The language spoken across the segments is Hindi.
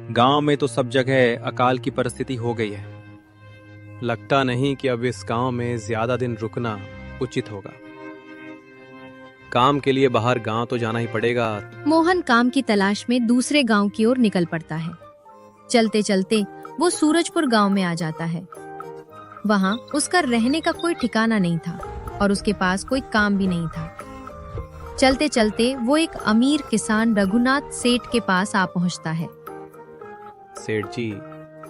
गांव में तो सब जगह अकाल की परिस्थिति हो गई है। लगता नहीं कि अब इस गांव में ज्यादा दिन रुकना उचित होगा। काम के लिए बाहर गांव तो जाना ही पड़ेगा। मोहन काम की तलाश में दूसरे गांव की ओर निकल पड़ता है। चलते चलते वो सूरजपुर गांव में आ जाता है। वहां उसका रहने का कोई ठिकाना नहीं था और उसके पास कोई काम भी नहीं था। चलते चलते वो एक अमीर किसान रघुनाथ सेठ के पास आ पहुंचता है। सेठ जी,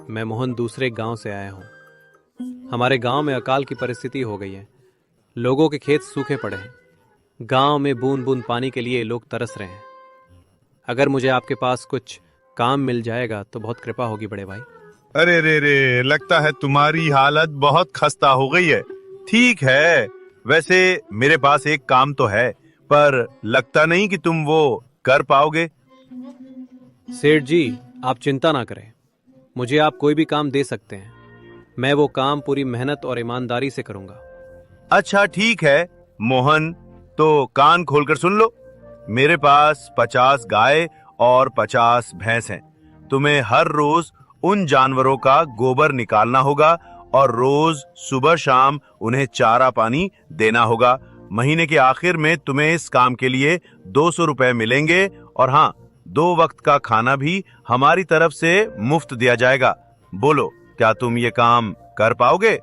मैं मोहन दूसरे गांव से आया हूँ। हमारे गांव में अकाल की परिस्थिति हो गई है। लोगों के खेत सूखे पड़े हैं। गांव में बूंद बूंद पानी के लिए लोग तरस रहे हैं। अगर मुझे आपके पास कुछ काम मिल जाएगा तो बहुत कृपा होगी बड़े भाई। अरे रे रे, लगता है तुम्हारी हालत बहुत खस्ता हो गई है। ठीक है, वैसे मेरे पास एक काम तो है, पर लगता नहीं कि तुम वो कर पाओगे। सेठ जी, आप चिंता ना करें। मुझे आप कोई भी काम दे सकते हैं। मैं वो काम पूरी मेहनत और ईमानदारी से करूंगा। अच्छा ठीक है मोहन, तो कान खोलकर सुन लो। मेरे पास 50 गाय और 50 भैंस हैं। तुम्हें हर रोज उन जानवरों का गोबर निकालना होगा और रोज सुबह शाम उन्हें चारा पानी देना होगा। महीने के आखिर में तुम्हें इस काम के लिए 200 रुपए मिलेंगे और हाँ, 2 वक्त का खाना भी हमारी तरफ से मुफ्त दिया जाएगा। बोलो, क्या तुम ये काम कर पाओगे?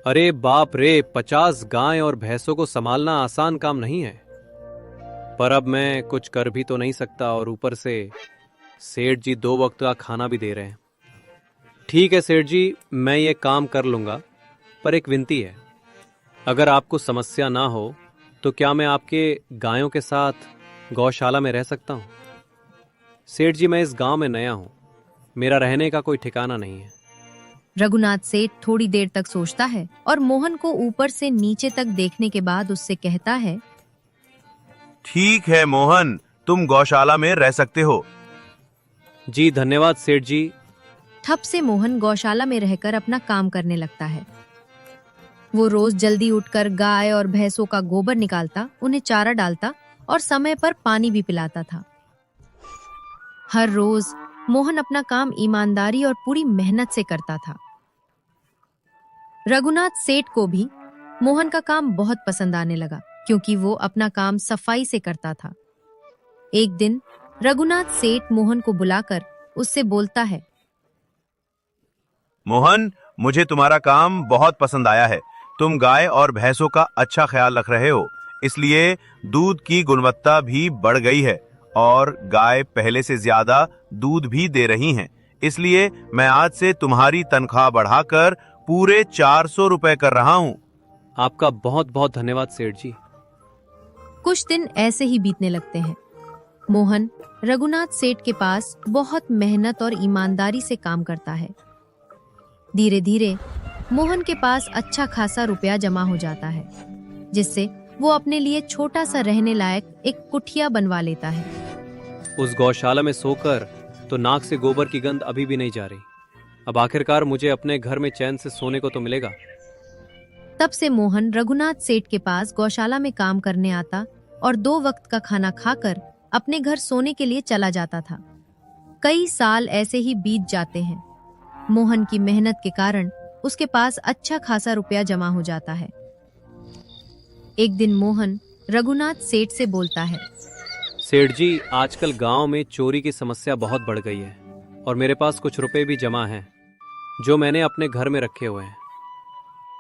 अरे बाप रे, 50 गाय और भैंसों को संभालना आसान काम नहीं है। पर अब मैं कुछ कर भी तो नहीं सकता और ऊपर से सेठ जी 2 वक्त का खाना भी दे रहे हैं। ठीक है सेठ जी, मैं ये काम कर लूंगा, पर एक विनती है। अगर आपको समस्या ना हो तो क्या मैं आपके गायों के साथ गौशाला में रह सकता हूँ? सेठ जी, मैं इस गांव में नया हूँ। मेरा रहने का कोई ठिकाना नहीं है। रघुनाथ सेठ थोड़ी देर तक सोचता है और मोहन को ऊपर से नीचे तक देखने के बाद उससे कहता है, ठीक है मोहन, तुम गौशाला में रह सकते हो। जी धन्यवाद सेठ जी। ठप से मोहन गौशाला में रहकर अपना काम करने लगता है। वो रोज जल्दी उठकर गाय और भैंसों का गोबर निकालता, उन्हें चारा डालता और समय पर पानी भी पिलाता था। हर रोज मोहन अपना काम ईमानदारी और पूरी मेहनत से करता था। रघुनाथ सेठ को भी मोहन का काम बहुत पसंद आने लगा, क्योंकि वो अपना काम सफाई से करता था। एक दिन रघुनाथ सेठ मोहन को बुलाकर उससे बोलता है, मोहन, मुझे तुम्हारा काम बहुत पसंद आया है। तुम गाय और भैंसों का अच्छा ख्याल रख रहे हो, इसलिए दूध की गुणवत्ता भी बढ़ गई है और गाय पहले से ज्यादा दूध भी दे रही हैं। इसलिए मैं आज से तुम्हारी तनख्वाह बढ़ाकर पूरे 400 रुपए कर रहा हूँ। आपका बहुत बहुत धन्यवाद सेठ जी। कुछ दिन ऐसे ही बीतने लगते हैं। मोहन रघुनाथ सेठ के पास बहुत मेहनत और ईमानदारी से काम करता है। धीरे धीरे मोहन के पास अच्छा खासा रुपया जमा हो जाता है, जिससे वो अपने लिए छोटा सा रहने लायक एक कुटिया बनवा लेता है। उस गौशाला में सोकर तो नाक से गोबर की गंध अभी भी नहीं जा रही। अब आखिरकार मुझे अपने घर में चैन से सोने को तो मिलेगा। तब से मोहन रघुनाथ सेठ के पास गौशाला में काम करने आता और 2 वक्त का खाना खाकर अपने घर सोने के लिए चला जाता था। कई साल ऐसे ही बीत जाते हैं। मोहन की मेहनत के कारण उसके पास अच्छा खासा रुपया जमा हो जाता है। एक दिन मोहन रघुनाथ सेठ से बोलता है, सेठ जी, आजकल गांव में चोरी की समस्या बहुत बढ़ गई है और मेरे पास कुछ रुपए भी जमा हैं जो मैंने अपने घर में रखे हुए हैं।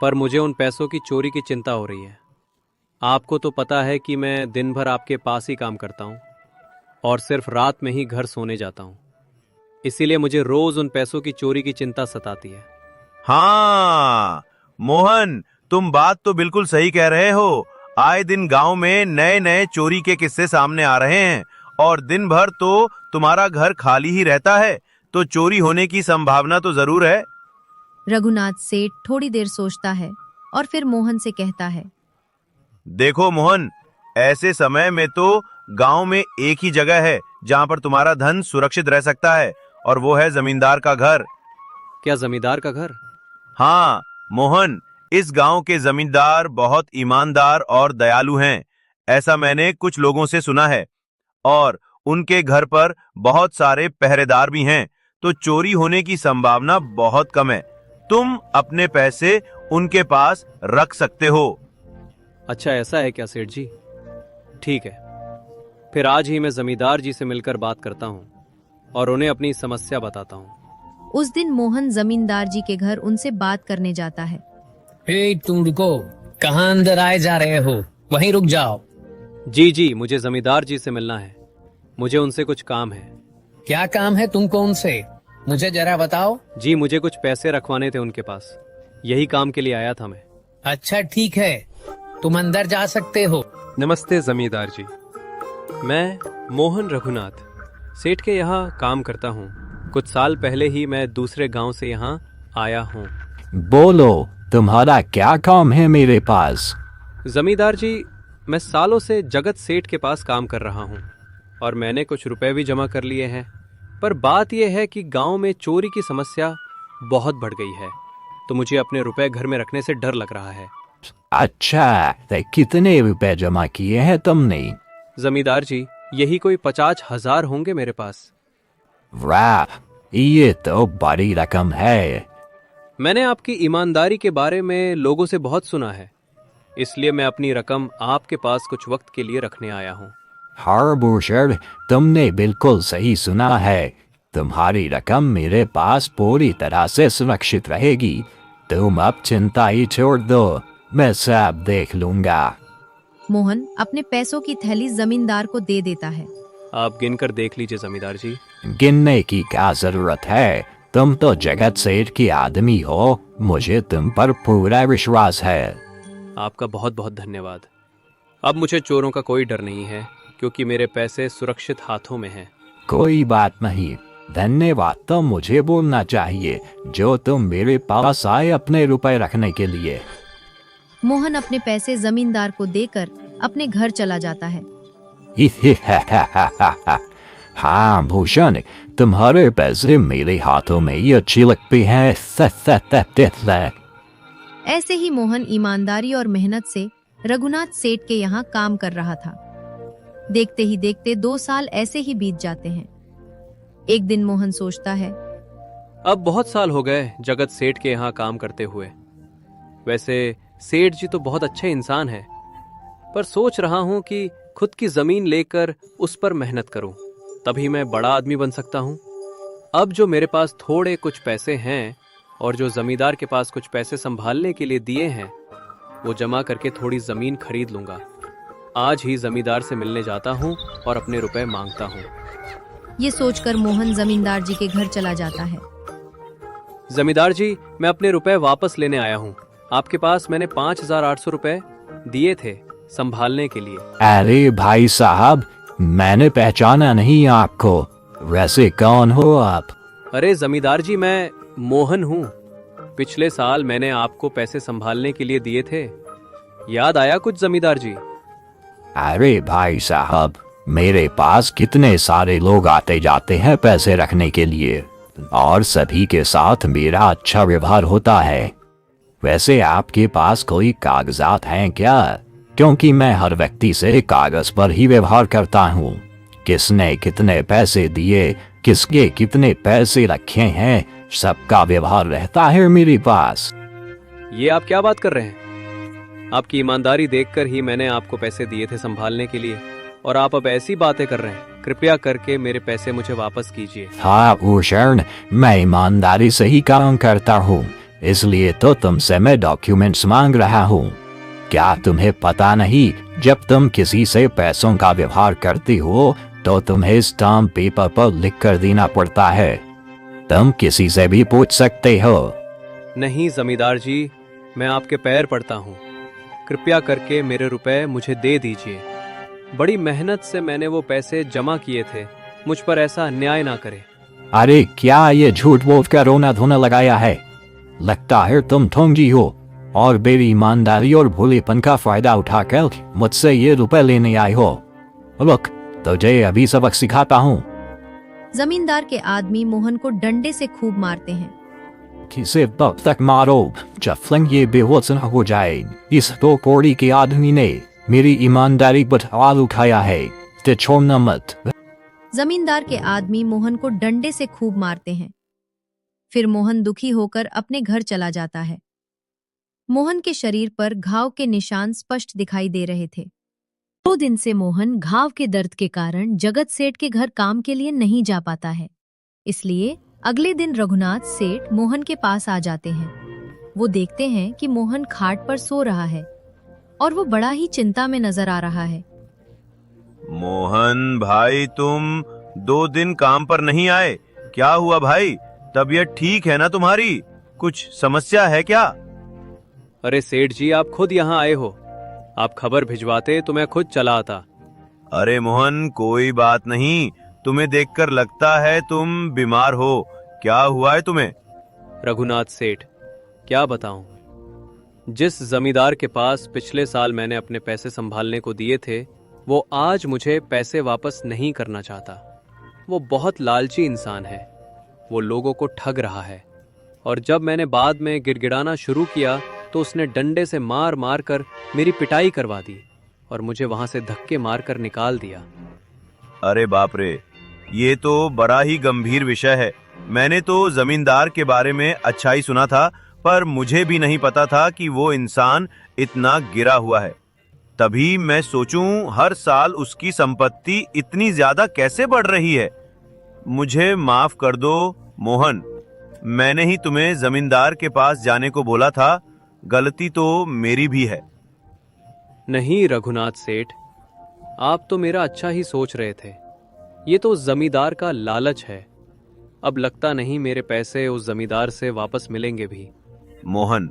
पर मुझे उन पैसों की चोरी की चिंता हो रही है। आपको तो पता है कि मैं दिन भर आपके पास ही काम करता हूँ और सिर्फ रात में ही घर सोने जाता हूँ। इसीलिए मुझे रोज उन पैसों की चोरी की चिंता सताती है। हाँ मोहन, तुम बात तो बिल्कुल सही कह रहे हो। आए दिन गांव में नए नए चोरी के किस्से सामने आ रहे हैं और दिन भर तो तुम्हारा घर खाली ही रहता है, तो चोरी होने की संभावना तो जरूर है। रघुनाथ सेठ थोड़ी देर सोचता है और फिर मोहन से कहता है, देखो मोहन, ऐसे समय में तो गांव में एक ही जगह है जहां पर तुम्हारा धन सुरक्षित रह सकता है, और वो है जमींदार का घर। क्या जमींदार का घर? हाँ मोहन, इस गांव के जमींदार बहुत ईमानदार और दयालु हैं, ऐसा मैंने कुछ लोगों से सुना है। और उनके घर पर बहुत सारे पहरेदार भी हैं। तो चोरी होने की संभावना बहुत कम है। तुम अपने पैसे उनके पास रख सकते हो। अच्छा ऐसा है क्या सेठ जी? ठीक है, फिर आज ही मैं जमींदार जी से मिलकर बात करता हूँ और उन्हें अपनी समस्या बताता हूँ। उस दिन मोहन जमींदार जी के घर उनसे बात करने जाता है। हे तुम रुको, कहाँ अंदर आए जा रहे हो? वहीं रुक जाओ। जी जी, मुझे जमींदार जी से मिलना है, मुझे उनसे कुछ काम है। क्या काम है तुमको उनसे? मुझे जरा बताओ। जी मुझे कुछ पैसे रखवाने थे उनके पास, यही काम के लिए आया था मैं। अच्छा ठीक है, तुम अंदर जा सकते हो। नमस्ते जमींदार जी, मैं मोहन रघुनाथ सेठ के यहाँ काम करता हूँ। कुछ साल पहले ही मैं दूसरे गांव से यहाँ आया हूँ। बोलो, तुम्हारा क्या काम है मेरे पास? जमींदार जी, मैं सालों से जगत सेठ के पास काम कर रहा हूँ और मैंने कुछ रुपए भी जमा कर लिए हैं, पर बात यह है कि गांव में चोरी की समस्या बहुत बढ़ गई है, तो मुझे अपने रुपए घर में रखने से डर लग रहा है। अच्छा, तो कितने रुपए जमा किए हैं तुमने? जमींदार जी, यही कोई 50,000 होंगे मेरे पास। वाह, ये तो बड़ी रकम है। मैंने आपकी ईमानदारी के बारे में लोगों से बहुत सुना है, इसलिए मैं अपनी रकम आपके पास कुछ वक्त के लिए रखने आया हूँ। हरभूषण, तुमने बिल्कुल सही सुना है। तुम्हारी रकम मेरे पास पूरी तरह से सुरक्षित रहेगी। तुम अब चिंता ही छोड़ दो, मैं सब देख लूंगा। मोहन अपने पैसों की थैली जमींदार को दे देता है। आप गिनकर देख लीजिए जमींदार जी। गिनने की क्या जरूरत है? तुम तो जगत सेठ के आदमी हो, मुझे तुम पर पूरा विश्वास है। आपका बहुत बहुत धन्यवाद। अब मुझे चोरों का कोई डर नहीं है, क्योंकि मेरे पैसे सुरक्षित हाथों में हैं। कोई बात नहीं, धन्यवाद तो मुझे बोलना चाहिए जो तुम मेरे पास आए अपने रुपए रखने के लिए। मोहन अपने पैसे जमींदार को देकर अपने घर चला जाता है। हाँ भूषण, तुम्हारे पैसे मेरे हाथों में ही अच्छी लगती हैं। ऐसे ही मोहन ईमानदारी और मेहनत से रघुनाथ सेठ के यहाँ काम कर रहा था। देखते ही देखते 2 साल ऐसे ही बीत जाते हैं। एक दिन मोहन सोचता है, अब बहुत साल हो गए जगत सेठ के यहाँ काम करते हुए। वैसे सेठ जी तो बहुत अच्छे इंसान हैं, पर सोच रहा हूँ कि खुद की जमीन लेकर उस पर मेहनत करूँ, तभी मैं बड़ा आदमी बन सकता हूँ। अब जो मेरे पास थोड़े कुछ पैसे हैं और जो जमींदार के पास कुछ पैसे संभालने के लिए दिए हैं, वो जमा करके थोड़ी जमीन खरीद लूंगा। आज ही जमींदार से मिलने जाता हूँ और अपने रुपए मांगता हूँ। ये सोचकर मोहन जमींदार जी के घर चला जाता है। जमींदार जी, मैं अपने रुपए वापस लेने आया हूँ। आपके पास मैंने 5,800 रुपए दिए थे संभालने के लिए। अरे भाई साहब, मैंने पहचाना नहीं आपको। वैसे कौन हो आप? अरे जमींदार जी, मैं मोहन हूँ। पिछले साल मैंने आपको पैसे संभालने के लिए दिए थे, याद आया कुछ जमींदार जी? अरे भाई साहब, मेरे पास कितने सारे लोग आते जाते हैं पैसे रखने के लिए, और सभी के साथ मेरा अच्छा व्यवहार होता है। वैसे आपके पास कोई कागजात हैं क्या? क्योंकि मैं हर व्यक्ति से कागज पर ही व्यवहार करता हूँ। किसने कितने पैसे दिए, किसके कितने पैसे रखे हैं, सबका व्यवहार रहता है मेरे पास। ये आप क्या बात कर रहे हैं? आपकी ईमानदारी देखकर ही मैंने आपको पैसे दिए थे संभालने के लिए, और आप अब ऐसी बातें कर रहे हैं। कृपया करके मेरे पैसे मुझे वापस कीजिए। हाँ भूषण, मैं ईमानदारी से ही काम करता हूँ, इसलिए तो तुमसे मैं डॉक्यूमेंट्स मांग रहा हूँ। क्या तुम्हें पता नहीं, जब तुम किसी से पैसों का व्यवहार करती हो तो तुम्हें स्टाम्प पेपर पर लिख कर देना पड़ता है। तुम किसी से भी पूछ सकते हो। नहीं जमींदार जी, मैं आपके पैर पड़ता हूँ, कृपया करके मेरे रुपए मुझे दे दीजिए। बड़ी मेहनत से मैंने वो पैसे जमा किए थे, मुझ पर ऐसा अन्याय ना करे। अरे क्या ये झूठ बोल कर रोना धोना लगाया है? लगता है तुम ठोंगी हो और मेरी ईमानदारी और भोलेपन का फायदा उठाकर मुझसे ये रुपए लेने आए हो। रुक, तुझे अभी सबक सिखाता हूँ। जमींदार के आदमी मोहन को डंडे से खूब मारते हैं। किसे तब तक मारो जब तक ये बेहोश न हो जाए। इस दो कौड़ी के आदमी ने मेरी ईमानदारी पर सवाल उठाया है, तो छोड़ना मत। जमींदार के आदमी मोहन को डंडे से खूब मारते हैं। फिर मोहन दुखी होकर अपने घर चला जाता है। मोहन के शरीर पर घाव के निशान स्पष्ट दिखाई दे रहे थे। 2 दिन से मोहन घाव के दर्द के कारण जगत सेठ के घर काम के लिए नहीं जा पाता है। इसलिए अगले दिन रघुनाथ सेठ मोहन के पास आ जाते हैं। वो देखते हैं कि मोहन खाट पर सो रहा है और वो बड़ा ही चिंता में नजर आ रहा है। मोहन भाई, तुम 2 दिन काम पर नहीं आए, क्या हुआ भाई? तबीयत ठीक है ना तुम्हारी? कुछ समस्या है क्या? अरे सेठ जी, आप खुद यहाँ आए हो। आप खबर भिजवाते तो मैं खुद चला आता। अरे मोहन, कोई बात नहीं, तुम्हें देखकर लगता है तुम बीमार हो। क्या हुआ है तुम्हें? रघुनाथ सेठ, क्या बताऊं? जिस जमींदार के पास पिछले साल मैंने अपने पैसे संभालने को दिए थे, वो आज मुझे पैसे वापस नहीं करना चाहता। वो बहुत लालची इंसान है। वो लोगों को ठग रहा है। और जब मैंने बाद में गिड़गिड़ाना शुरू किया तो उसने डंडे से मार मार कर मेरी पिटाई करवा दी और मुझे वहां से धक्के मार कर निकाल दिया। अरे बाप रे, ये तो बड़ा ही गंभीर विषय है। मैंने तो जमींदार के बारे में अच्छा ही सुना था, पर मुझे भी नहीं पता था कि वो इंसान इतना गिरा हुआ है। तभी मैं सोचूं, हर साल उसकी संपत्ति इतनी ज्यादा कैसे बढ़ रही है। मुझे माफ कर दो मोहन, मैंने ही तुम्हें जमींदार के पास जाने को बोला था। गलती तो मेरी भी है। नहीं रघुनाथ सेठ, आप तो मेरा अच्छा ही सोच रहे थे। ये तो जमींदार का लालच है। अब लगता नहीं मेरे पैसे उस जमींदार से वापस मिलेंगे भी। मोहन,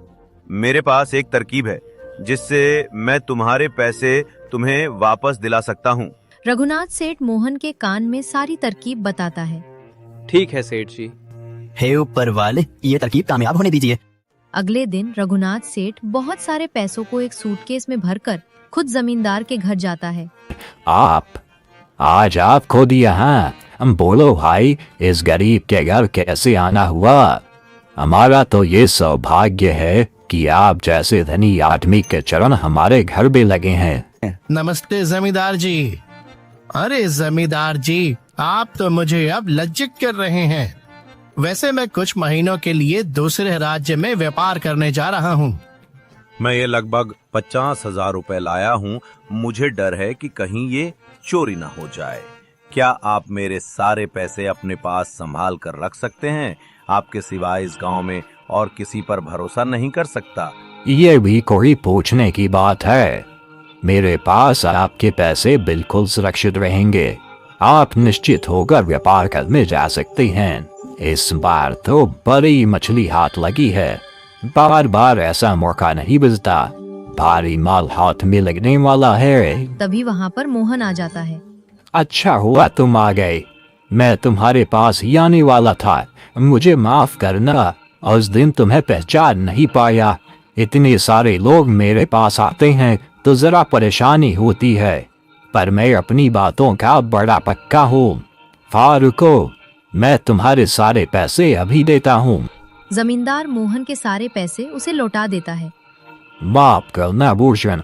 मेरे पास एक तरकीब है जिससे मैं तुम्हारे पैसे तुम्हें वापस दिला सकता हूँ। रघुनाथ सेठ मोहन के कान में सारी तरकीब बताता है। ठीक है सेठ जी। हे ऊपर वाले, ये तरकीब कामयाब होने दीजिए। अगले दिन रघुनाथ सेठ बहुत सारे पैसों को एक सूटकेस में भरकर खुद जमींदार के घर जाता है। आज आप खुद यहाँ? बोलो भाई, इस गरीब के घर कैसे आना हुआ? हमारा तो ये सौभाग्य है कि आप जैसे धनी आदमी के चरण हमारे घर भी लगे हैं। नमस्ते जमींदार जी। अरे जमींदार जी, आप तो मुझे अब लज्जित कर रहे हैं। वैसे मैं कुछ महीनों के लिए दूसरे राज्य में व्यापार करने जा रहा हूँ। मैं ये लगभग 50,000 रुपए लाया हूँ। मुझे डर है कि कहीं ये चोरी ना हो जाए। क्या आप मेरे सारे पैसे अपने पास संभाल कर रख सकते हैं? आपके सिवाय इस गांव में और किसी पर भरोसा नहीं कर सकता। ये भी कोई पूछने की बात है? मेरे पास आपके पैसे बिल्कुल सुरक्षित रहेंगे। आप निश्चित होकर व्यापार करने जा सकते हैं। इस बार तो बड़ी मछली हाथ लगी है। बार बार ऐसा मौका नहीं मिलता। भारी माल हाथ में लगने वाला है। तभी वहाँ पर मोहन आ जाता है। अच्छा हुआ तुम आ गए। मैं तुम्हारे पास ही आने वाला था। मुझे माफ करना, उस दिन तुम्हें पहचान नहीं पाया। इतने सारे लोग मेरे पास आते हैं तो जरा परेशानी होती है, पर मैं अपनी बातों का बड़ा पक्का हूँ। फारूको, मैं तुम्हारे सारे पैसे अभी देता हूँ। जमींदार मोहन के सारे पैसे उसे लौटा देता है। माफ करना भूषण,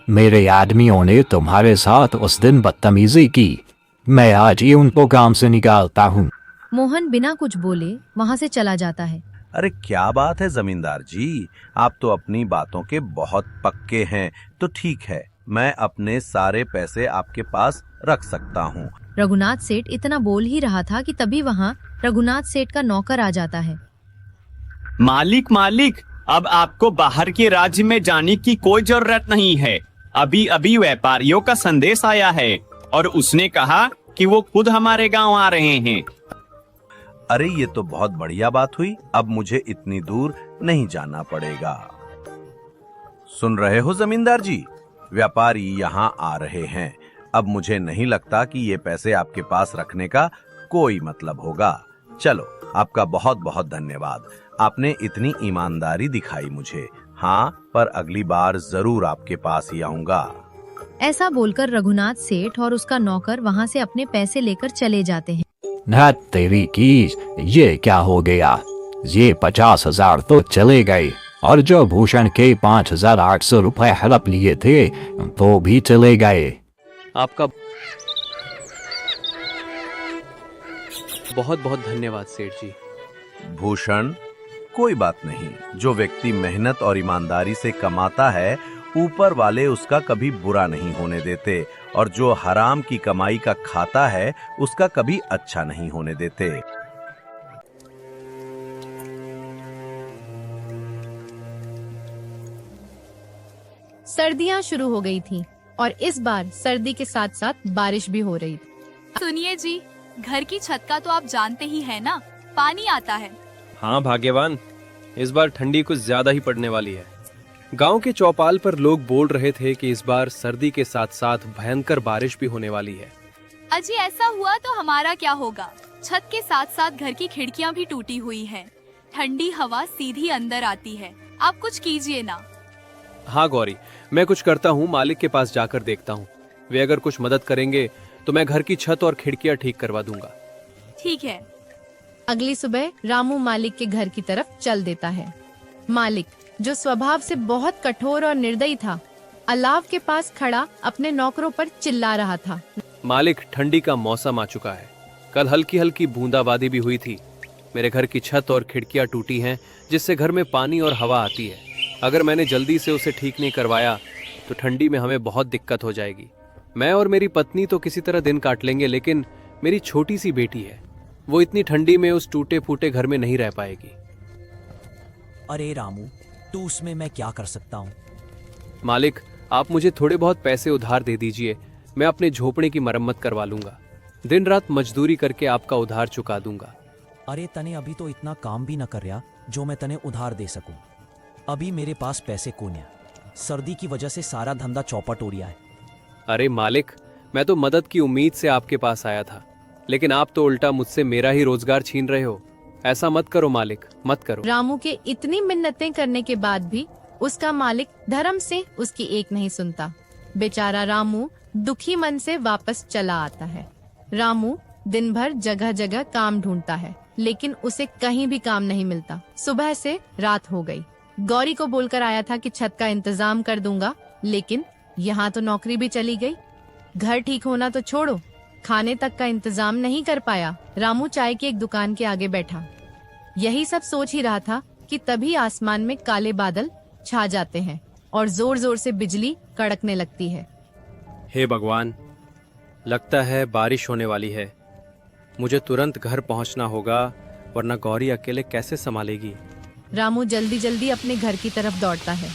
मेरे आदमियों ने तुम्हारे साथ उस दिन बदतमीजी की। मैं आज ही उनको काम से निकालता हूँ। मोहन बिना कुछ बोले वहाँ से चला जाता है। अरे क्या बात है जमींदार जी, आप तो अपनी बातों के बहुत पक्के हैं। तो ठीक है, मैं अपने सारे पैसे आपके पास रख सकता हूँ। रघुनाथ सेठ इतना बोल ही रहा था कि तभी वहाँ रघुनाथ सेठ का नौकर आ जाता है। मालिक, अब आपको बाहर के राज्य में जाने की कोई जरूरत नहीं है। अभी अभी व्यापारियों का संदेश आया है और उसने कहा कि वो खुद हमारे गांव आ रहे हैं। अरे ये तो बहुत बढ़िया बात हुई। अब मुझे इतनी दूर नहीं जाना पड़ेगा। सुन रहे हो जमींदार जी, व्यापारी यहाँ आ रहे हैं। अब मुझे नहीं लगता कि ये पैसे आपके पास रखने का कोई मतलब होगा। चलो, आपका बहुत बहुत धन्यवाद। आपने इतनी ईमानदारी दिखाई मुझे। हाँ, पर अगली बार जरूर आपके पास ही आऊंगा। ऐसा बोलकर रघुनाथ सेठ और उसका नौकर वहाँ से अपने पैसे लेकर चले जाते हैं। ना तेरी की, ये क्या हो गया? ये 50,000 तो चले गए और जो भूषण के 5,800 रुपए हड़प लिए थे वो भी चले गए। आपका बहुत बहुत धन्यवाद सेठ जी। भूषण, कोई बात नहीं। जो व्यक्ति मेहनत और ईमानदारी से कमाता है, ऊपर वाले उसका कभी बुरा नहीं होने देते, और जो हराम की कमाई का खाता है उसका कभी अच्छा नहीं होने देते। सर्दियां शुरू हो गई थीं और इस बार सर्दी के साथ साथ बारिश भी हो रही थी। सुनिए जी, घर की छत का तो आप जानते ही हैं ना, पानी आता है। हाँ भाग्यवान, इस बार ठंडी कुछ ज्यादा ही पड़ने वाली है। गांव के चौपाल पर लोग बोल रहे थे कि इस बार सर्दी के साथ साथ भयंकर बारिश भी होने वाली है। अजी ऐसा हुआ तो हमारा क्या होगा? छत के साथ साथ घर की खिड़कियां भी टूटी हुई हैं। ठंडी हवा सीधी अंदर आती है। आप कुछ कीजिए ना। हाँ गौरी, मैं कुछ करता हूँ, मालिक के पास जाकर देखता हूँ। वे अगर कुछ मदद करेंगे तो मैं घर की छत और खिड़कियाँ ठीक करवा दूंगा। ठीक है। अगली सुबह रामू मालिक के घर की तरफ चल देता है। मालिक, जो स्वभाव से बहुत कठोर और निर्दयी था, अलाव के पास खड़ा अपने नौकरों पर चिल्ला रहा था। मालिक, ठंडी का मौसम आ चुका है। कल हल्की हल्की बूंदाबांदी भी हुई थी। मेरे घर की छत और खिड़कियां टूटी हैं, जिससे घर में पानी और हवा आती है। अगर मैंने जल्दी से उसे ठीक नहीं करवाया तो ठंडी में हमें बहुत दिक्कत हो जाएगी। मैं और मेरी पत्नी तो किसी तरह दिन काट लेंगे, लेकिन मेरी छोटी सी बेटी है, वो इतनी ठंडी में उस टूटे फूटे घर में नहीं रह पाएगी। अरे रामू, तू उसमें मैं क्या कर सकता हूँ? मालिक, आप मुझे थोड़े बहुत पैसे उधार दे दीजिए, मैं अपने झोपड़े की मरम्मत करवा लूंगा। दिन रात मजदूरी करके आपका उधार चुका दूंगा। अरे तने अभी तो इतना काम भी न कर रहा जो मैं तने उधार दे सकूं। अभी मेरे पास पैसे कोन्या, सर्दी की वजह से सारा धंधा चौपट हो रहा है। अरे मालिक, मैं तो मदद की उम्मीद से आपके पास आया था, लेकिन आप तो उल्टा मुझसे मेरा ही रोजगार छीन रहे हो। ऐसा मत करो मालिक, मत करो। रामू के इतनी मिन्नतें करने के बाद भी उसका मालिक धर्म से उसकी एक नहीं सुनता। बेचारा रामू दुखी मन से वापस चला आता है। रामू दिन भर जगह जगह काम ढूंढता है, लेकिन उसे कहीं भी काम नहीं मिलता। सुबह से रात हो गई। गौरी को बोलकर आया था कि छत का इंतजाम कर दूंगा, लेकिन यहाँ तो नौकरी भी चली गई। घर ठीक होना तो छोड़ो, खाने तक का इंतजाम नहीं कर पाया। रामू चाय की एक दुकान के आगे बैठा यही सब सोच ही रहा था कि तभी आसमान में काले बादल छा जाते हैं और जोर जोर से बिजली कड़कने लगती है। हे भगवान, लगता है बारिश होने वाली है। मुझे तुरंत घर पहुंचना होगा, वरना गौरी अकेले कैसे संभालेगी। रामू जल्दी जल्दी अपने घर की तरफ दौड़ता है।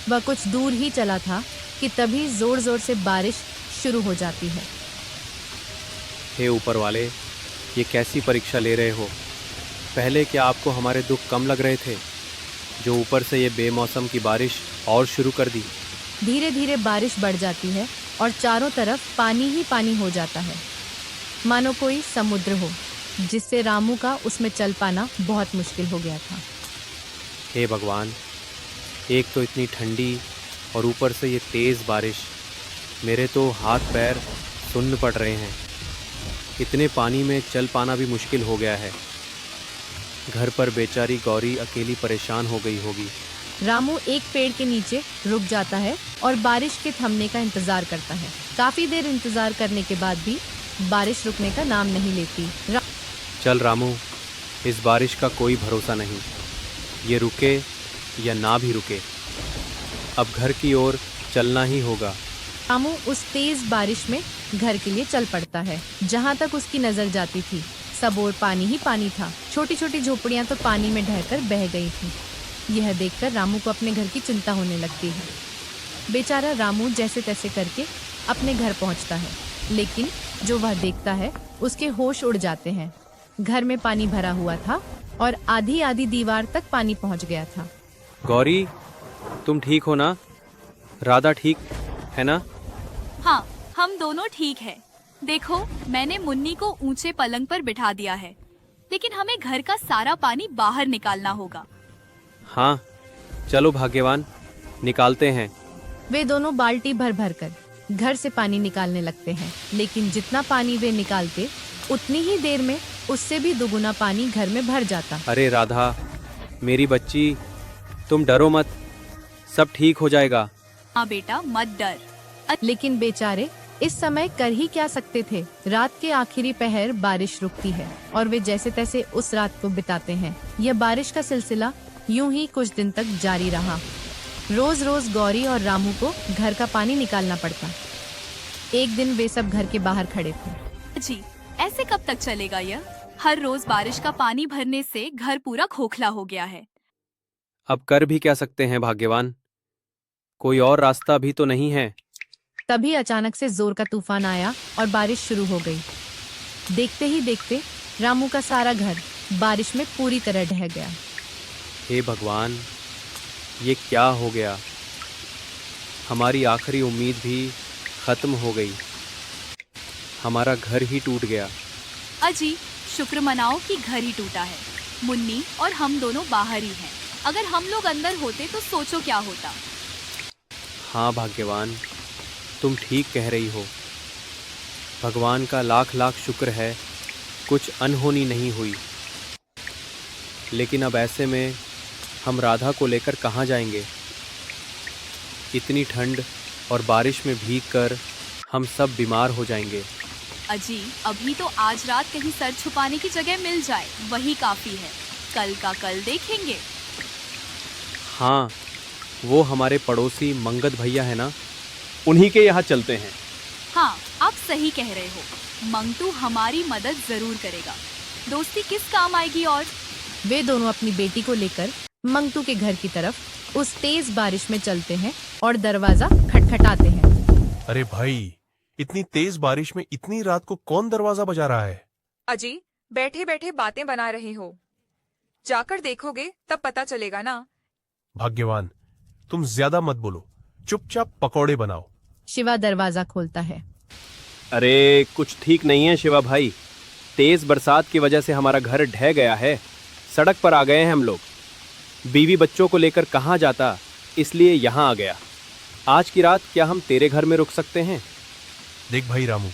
वह कुछ दूर ही चला था कि तभी जोर जोर से बारिश शुरू हो जाती है। हे ऊपर वाले, ये कैसी परीक्षा ले रहे हो? पहले क्या आपको हमारे दुख कम लग रहे थे, जो ऊपर से ये बेमौसम की बारिश और शुरू कर दी? धीरे धीरे बारिश बढ़ जाती है और चारों तरफ पानी ही पानी हो जाता है, मानो कोई समुद्र हो, जिससे रामू का उसमें चल पाना बहुत मुश्किल हो गया था। हे भगवान, एक तो इतनी ठंडी और ऊपर से ये तेज़ बारिश, मेरे तो हाथ पैर सुन्न पड़ रहे हैं। इतने पानी में चल पाना भी मुश्किल हो गया है। घर पर बेचारी गौरी अकेली परेशान हो गई होगी। रामू एक पेड़ के नीचे रुक जाता है और बारिश के थमने का इंतजार करता है। काफी देर इंतजार करने के बाद भी बारिश रुकने का नाम नहीं लेती। चल रामू, इस बारिश का कोई भरोसा नहीं, ये रुके या ना भी रुके, अब घर की ओर चलना ही होगा। रामू उस तेज बारिश में घर के लिए चल पड़ता है। जहाँ तक उसकी नजर जाती थी सब ओर पानी ही पानी था। छोटी छोटी झोपड़ियाँ तो पानी में ढहकर बह गई थी। यह देखकर रामू को अपने घर की चिंता होने लगती है। बेचारा रामू जैसे तैसे करके अपने घर पहुँचता है, लेकिन जो वह देखता है उसके होश उड़ जाते हैं। घर में पानी भरा हुआ था और आधी आधी दीवार तक पानी पहुँच गया था। गौरी, तुम ठीक हो ना? राधा ठीक है ना? हाँ, हम दोनों ठीक हैं। देखो, मैंने मुन्नी को ऊंचे पलंग पर बिठा दिया है, लेकिन हमें घर का सारा पानी बाहर निकालना होगा। हाँ, चलो भाग्यवान, निकालते हैं। वे दोनों बाल्टी भर भर कर घर से पानी निकालने लगते हैं, लेकिन जितना पानी वे निकालते उतनी ही देर में उससे भी दुगुना पानी घर में भर जाता। अरे राधा, मेरी बच्ची, तुम डरो मत, सब ठीक हो जाएगा। हाँ बेटा, मत डर। लेकिन बेचारे इस समय कर ही क्या सकते थे। रात के आखिरी पहर बारिश रुकती है और वे जैसे तैसे उस रात को बिताते हैं। यह बारिश का सिलसिला यूं ही कुछ दिन तक जारी रहा। रोज रोज गौरी और रामू को घर का पानी निकालना पड़ता। एक दिन वे सब घर के बाहर खड़े थे। जी, ऐसे कब तक चलेगा यह? हर रोज बारिश का पानी भरने से घर पूरा खोखला हो गया है। अब कर भी क्या सकते हैं भाग्यवान, कोई और रास्ता भी तो नहीं है। तभी अचानक से जोर का तूफान आया और बारिश शुरू हो गई। देखते ही देखते रामू का सारा घर बारिश में पूरी तरह ढह गया। हे भगवान, ये क्या हो गया? हमारी आखिरी उम्मीद भी खत्म हो गई। हमारा घर ही टूट गया। अजी, शुक्र मनाओ कि घर ही टूटा है। मुन्नी और हम दोनों बाहर ही हैं। अगर हम लोग अंदर होते तो सोचो क्या होता। हाँ भाग्यवान, तुम ठीक कह रही हो। भगवान का लाख लाख शुक्र है कुछ अनहोनी नहीं हुई। लेकिन अब ऐसे में हम राधा को लेकर कहाँ जाएंगे? इतनी ठंड और बारिश में भीगकर हम सब बीमार हो जाएंगे। अजी, अभी तो आज रात कहीं सर छुपाने की जगह मिल जाए वही काफी है। कल का कल देखेंगे। हाँ, वो हमारे पड़ोसी मंगत भैया है ना, उन्हीं के यहाँ चलते हैं। हाँ, आप सही कह रहे हो। मंगतू हमारी मदद जरूर करेगा। दोस्ती किस काम आएगी। और वे दोनों अपनी बेटी को लेकर मंगतू के घर की तरफ उस तेज बारिश में चलते हैं और दरवाजा खटखटाते हैं। अरे भाई, इतनी तेज बारिश में इतनी रात को कौन दरवाजा बजा रहा है? अजी, बैठे बैठे बातें बना रहे हो। जाकर देखोगे तब पता चलेगा ना। भाग्यवान, तुम ज्यादा मत बोलो, चुपचाप पकौड़े बनाओ। शिवा दरवाजा खोलता है। अरे कुछ ठीक नहीं है शिवा भाई, तेज बरसात की वजह से हमारा घर ढह गया है। सड़क पर आ गए हैं हम लोग। बीवी बच्चों को लेकर कहाँ जाता, इसलिए यहाँ आ गया। आज की रात क्या हम तेरे घर में रुक सकते हैं? देख भाई रामू,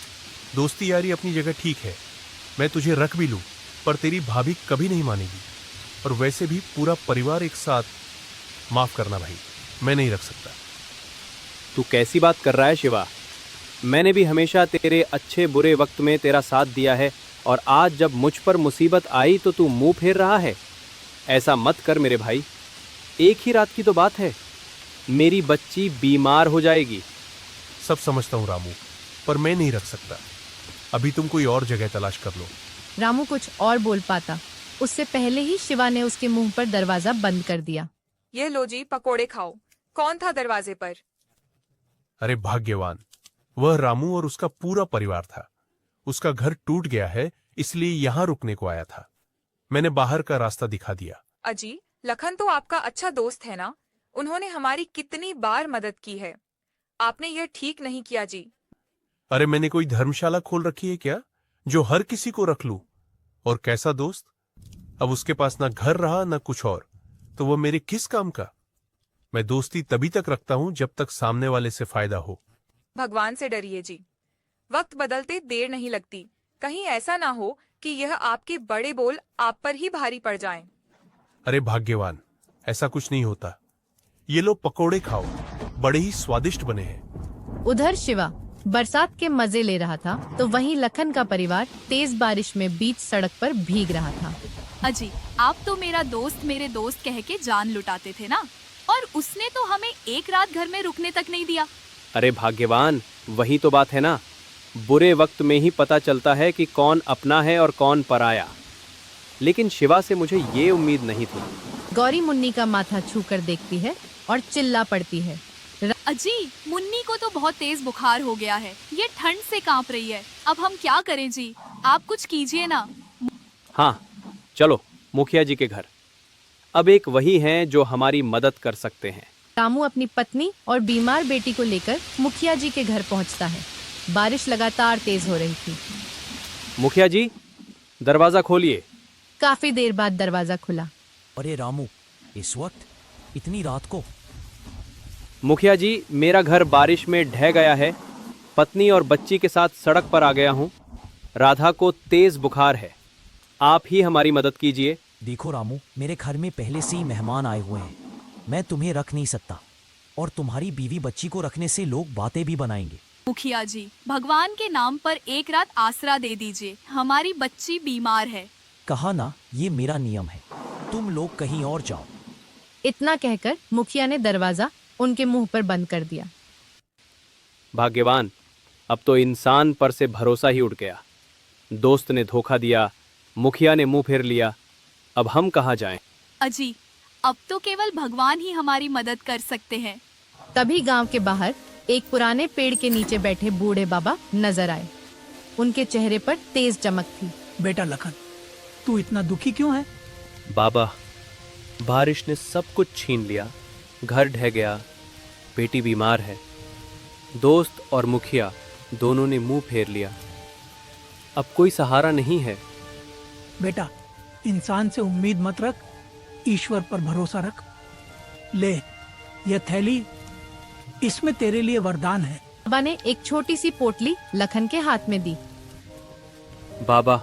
दोस्ती यारी अपनी जगह ठीक है, मैं तुझे रख भी लूं, पर तेरी भाभी कभी नहीं मानेगी। और वैसे भी पूरा परिवार एक साथ, माफ करना भाई, मैं नहीं रख सकता। तू कैसी बात कर रहा है शिवा? मैंने भी हमेशा तेरे अच्छे बुरे वक्त में तेरा साथ दिया है, और आज जब मुझ पर मुसीबत आई तो तू मुंह फेर रहा है। ऐसा मत कर मेरे भाई, एक ही रात की तो बात है। मेरी बच्ची बीमार हो जाएगी। सब समझता हूँ रामू, पर मैं नहीं रख सकता। अभी तुम कोई और जगह तलाश कर लो। रामू कुछ और बोल पाता, उससे पहले ही शिवा ने उसके मुंह पर दरवाजा बंद कर दिया। ये लो जी, पकोड़े खाओ। कौन था दरवाजे पर? अरे भाग्यवान, वह रामू और उसका पूरा परिवार था। उसका घर टूट गया है, इसलिए यहाँ रुकने को आया था। मैंने बाहर का रास्ता दिखा दिया। अजी, लखन तो आपका अच्छा दोस्त है ना। उन्होंने हमारी कितनी बार मदद की है। आपने यह ठीक नहीं किया जी। अरे मैंने कोई धर्मशाला खोल रखी है क्या, जो हर किसी को रख लूं? और कैसा दोस्त? अब उसके पास ना घर रहा ना कुछ और, तो वह मेरे किस काम का? मैं दोस्ती तभी तक रखता हूं जब तक सामने वाले से फायदा हो। भगवान से डरिए जी। वक्त बदलते देर नहीं लगती। कहीं ऐसा ना हो कि यह आपके बड़े बोल आप पर ही भारी पड़ जाएं। अरे भाग्यवान, ऐसा कुछ नहीं होता। ये लो पकोड़े खाओ, बड़े ही स्वादिष्ट बने हैं। उधर शिवा बरसात के मजे ले रहा था, तो वहीं लखन का परिवार तेज बारिश में बीच सड़क पर भीग रहा था। अजी, आप तो मेरे दोस्त कह के जान लुटाते थे ना, और उसने तो हमें एक रात घर में रुकने तक नहीं दिया। अरे भाग्यवान, वही तो बात है ना, बुरे वक्त में ही पता चलता है कि कौन अपना है और कौन पराया। लेकिन शिवा से मुझे ये उम्मीद नहीं थी। गौरी मुन्नी का माथा छूकर देखती है और चिल्ला पड़ती है। अजी, मुन्नी को तो बहुत तेज बुखार हो गया है। ये ठंड से कांप रही है। अब हम क्या करें जी? आप कुछ कीजिए ना। हाँ, चलो मुखिया जी के घर। अब एक वही हैं जो हमारी मदद कर सकते हैं। रामू अपनी पत्नी और बीमार बेटी को लेकर मुखिया जी के घर पहुंचता है। बारिश लगातार तेज हो रही थी। मुखिया जी, दरवाजा खोलिए। काफी देर बाद दरवाजा खुला। अरे रामू, इस वक्त, इतनी रात को? मुखिया जी, मेरा घर बारिश में ढह गया है। पत्नी और बच्ची के साथ सड़क पर आ गया हूँ। राधा को तेज बुखार है। आप ही हमारी मदद कीजिए। देखो रामू, मेरे घर में पहले से ही मेहमान आए हुए हैं। मैं तुम्हें रख नहीं सकता, और तुम्हारी बीवी बच्ची को रखने से लोग बातें भी बनाएंगे। मुखिया जी, भगवान के नाम पर एक रात आसरा दे दीजिए, हमारी बच्ची बीमार है। कहा ना, ये मेरा नियम है, तुम लोग कहीं और जाओ। इतना कहकर मुखिया ने दरवाजा उनके मुंह पर बंद कर दिया। भाग्यवान, अब तो इंसान पर से भरोसा ही उठ गया। दोस्त ने धोखा दिया, मुखिया ने मुंह फेर लिया, अब हम कहाँ जाएं? अजी, अब तो केवल भगवान ही हमारी मदद कर सकते हैं। तभी गांव के बाहर एक पुराने पेड़ के नीचे बैठे बूढ़े बाबा नजर आए। उनके चेहरे पर तेज चमक थी। बेटा लखन, तू इतना दुखी क्यों है? बाबा, बारिश ने सब कुछ छीन लिया, घर ढह गया, बेटी बीमार है, दोस्त और मुखिया दोनों ने मुंह फेर लिया, अब कोई सहारा नहीं है। बेटा, इंसान से उम्मीद मत रख, ईश्वर पर भरोसा रख। ले, यह थैली, इसमें तेरे लिए वरदान है। बाबा ने एक छोटी सी पोटली लखन के हाथ में दी। बाबा,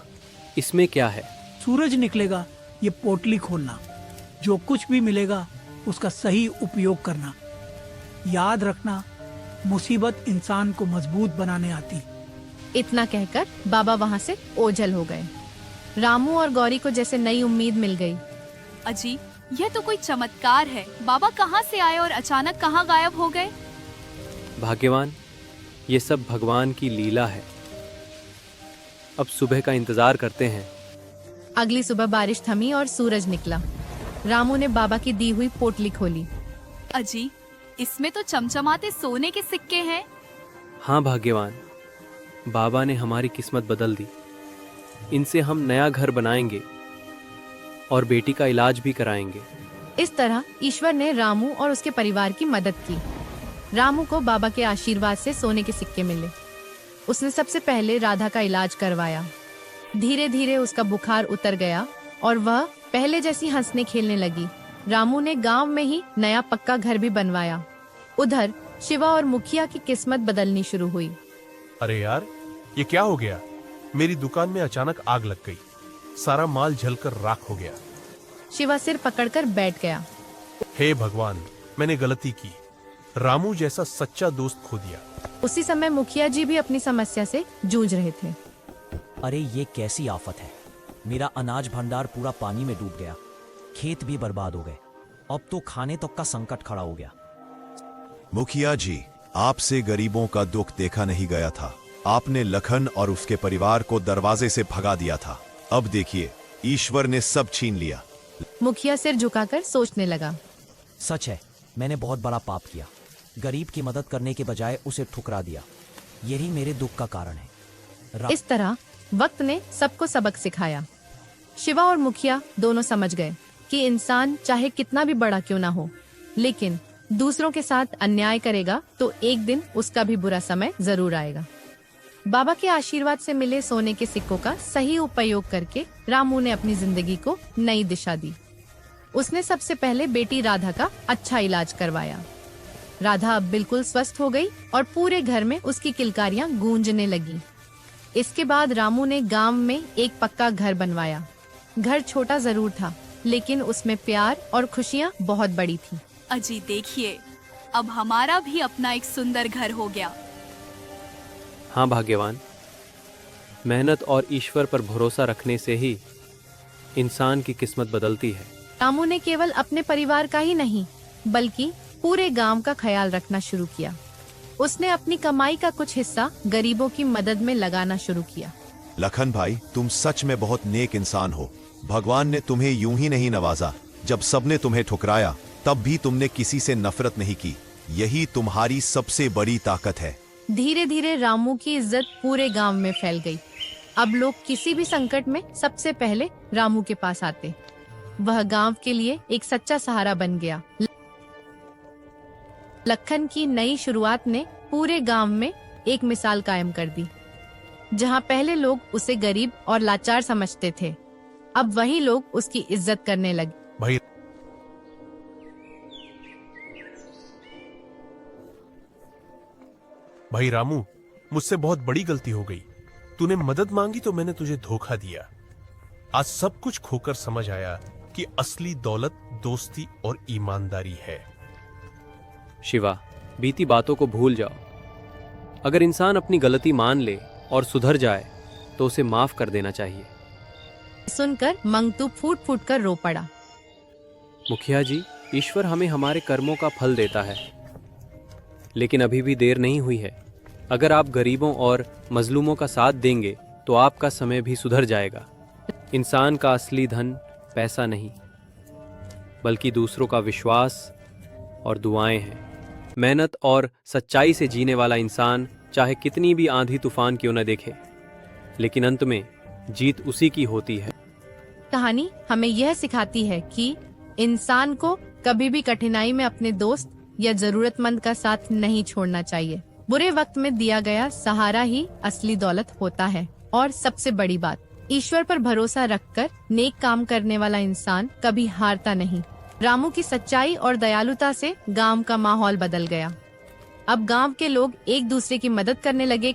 इसमें क्या है? सूरज निकलेगा, ये पोटली खोलना, जो कुछ भी मिलेगा उसका सही उपयोग करना। याद रखना, मुसीबत इंसान को मजबूत बनाने आती। इतना कहकर बाबा वहाँ से ओझल हो गए। रामू और गौरी को जैसे नई उम्मीद मिल गई। अजी, यह तो कोई चमत्कार है। बाबा कहाँ से आए और अचानक कहाँ गायब हो गए? भाग्यवान, ये सब भगवान की लीला है। अब सुबह का इंतजार करते हैं। अगली सुबह बारिश थमी और सूरज निकला। रामू ने बाबा की दी हुई पोटली खोली। अजी, इसमें तो चमचमाते सोने के सिक्के हैं। हाँ भाग्यवान, बाबा ने हमारी किस्मत बदल दी। इनसे हम नया घर बनाएंगे और बेटी का इलाज भी कराएंगे। इस तरह ईश्वर ने रामू और उसके परिवार की मदद की। रामू को बाबा के आशीर्वाद से सोने के सिक्के मिले। उसने सबसे पहले राधा का इलाज करवाया। धीरे धीरे उसका बुखार उतर गया और वह पहले जैसी हंसने खेलने लगी। रामू ने गांव में ही नया पक्का घर भी बनवाया। उधर शिवा और मुखिया की किस्मत बदलनी शुरू हुई। अरे यार, ये क्या हो गया? मेरी दुकान में अचानक आग लग गई, सारा माल जलकर राख हो गया। शिवा सिर पकड़कर बैठ गया। हे भगवान, मैंने गलती की, रामू जैसा सच्चा दोस्त खो दिया। उसी समय मुखिया जी भी अपनी समस्या से जूझ रहे थे। अरे ये कैसी आफत है, मेरा अनाज भंडार पूरा पानी में डूब गया, खेत भी बर्बाद हो गए, अब तो खाने तक का संकट खड़ा हो गया। मुखिया जी, आपसे गरीबों का दुख देखा नहीं गया था। आपने लखन और उसके परिवार को दरवाजे से भगा दिया था। अब देखिए, ईश्वर ने सब छीन लिया। मुखिया सिर झुकाकर सोचने लगा। सच है, मैंने बहुत बड़ा पाप किया। गरीब की मदद करने के बजाय उसे ठुकरा दिया, यही मेरे दुख का कारण है। इस तरह वक्त ने सबको सबक सिखाया। शिवा और मुखिया दोनों समझ गए कि इंसान चाहे कितना भी बड़ा क्यों ना हो, लेकिन दूसरों के साथ अन्याय करेगा तो एक दिन उसका भी बुरा समय जरूर आएगा। बाबा के आशीर्वाद से मिले सोने के सिक्कों का सही उपयोग करके रामू ने अपनी जिंदगी को नई दिशा दी। उसने सबसे पहले बेटी राधा का अच्छा इलाज करवाया। राधा अब बिल्कुल स्वस्थ हो गई और पूरे घर में उसकी किलकारियां गूंजने लगी। इसके बाद रामू ने गांव में एक पक्का घर बनवाया। घर छोटा जरूर था, लेकिन उसमें प्यार और खुशियां बहुत बड़ी थी। अजी देखिए, अब हमारा भी अपना एक सुंदर घर हो गया। हाँ भाग्यवान, मेहनत और ईश्वर पर भरोसा रखने से ही इंसान की किस्मत बदलती है। रामू ने केवल अपने परिवार का ही नहीं, बल्कि पूरे गांव का ख्याल रखना शुरू किया। उसने अपनी कमाई का कुछ हिस्सा गरीबों की मदद में लगाना शुरू किया। लखन भाई, तुम सच में बहुत नेक इंसान हो। भगवान ने तुम्हें यूं ही नहीं नवाजा। जब सबने तुम्हें ठुकराया, तब भी तुमने किसी से नफरत नहीं की। यही तुम्हारी सबसे बड़ी ताकत है। धीरे धीरे रामू की इज्जत पूरे गांव में फैल गई। अब लोग किसी भी संकट में सबसे पहले रामू के पास आते। वह गांव के लिए एक सच्चा सहारा बन गया। लखन की नई शुरुआत ने पूरे गांव में एक मिसाल कायम कर दी। जहां पहले लोग उसे गरीब और लाचार समझते थे, अब वही लोग उसकी इज्जत करने लगे। भाई रामू, मुझसे बहुत बड़ी गलती हो गई। तूने मदद मांगी तो मैंने तुझे धोखा दिया। आज सब कुछ खोकर समझ आया कि असली दौलत दोस्ती और ईमानदारी है। शिवा, बीती बातों को भूल जाओ। अगर इंसान अपनी गलती मान ले और सुधर जाए तो उसे माफ कर देना चाहिए। सुनकर मंगतू फूट फूट कर रो पड़ा। मुखिया जी, ईश्वर हमें हमारे कर्मों का फल देता है, लेकिन अभी भी देर नहीं हुई है। अगर आप गरीबों और मजलूमों का साथ देंगे तो आपका समय भी सुधर जाएगा। इंसान का असली धन पैसा नहीं, बल्कि दूसरों का विश्वास और दुआएं हैं। मेहनत और सच्चाई से जीने वाला इंसान चाहे कितनी भी आंधी तूफान क्यों न देखे, लेकिन अंत में जीत उसी की होती है। कहानी हमें यह सिखाती है कि इंसान को कभी भी कठिनाई में अपने दोस्त या जरूरतमंद का साथ नहीं छोड़ना चाहिए। बुरे वक्त में दिया गया सहारा ही असली दौलत होता है। और सबसे बड़ी बात, ईश्वर पर भरोसा रखकर नेक काम करने वाला इंसान कभी हारता नहीं। रामू की सच्चाई और दयालुता से गांव का माहौल बदल गया। अब गांव के लोग एक दूसरे की मदद करने लगे।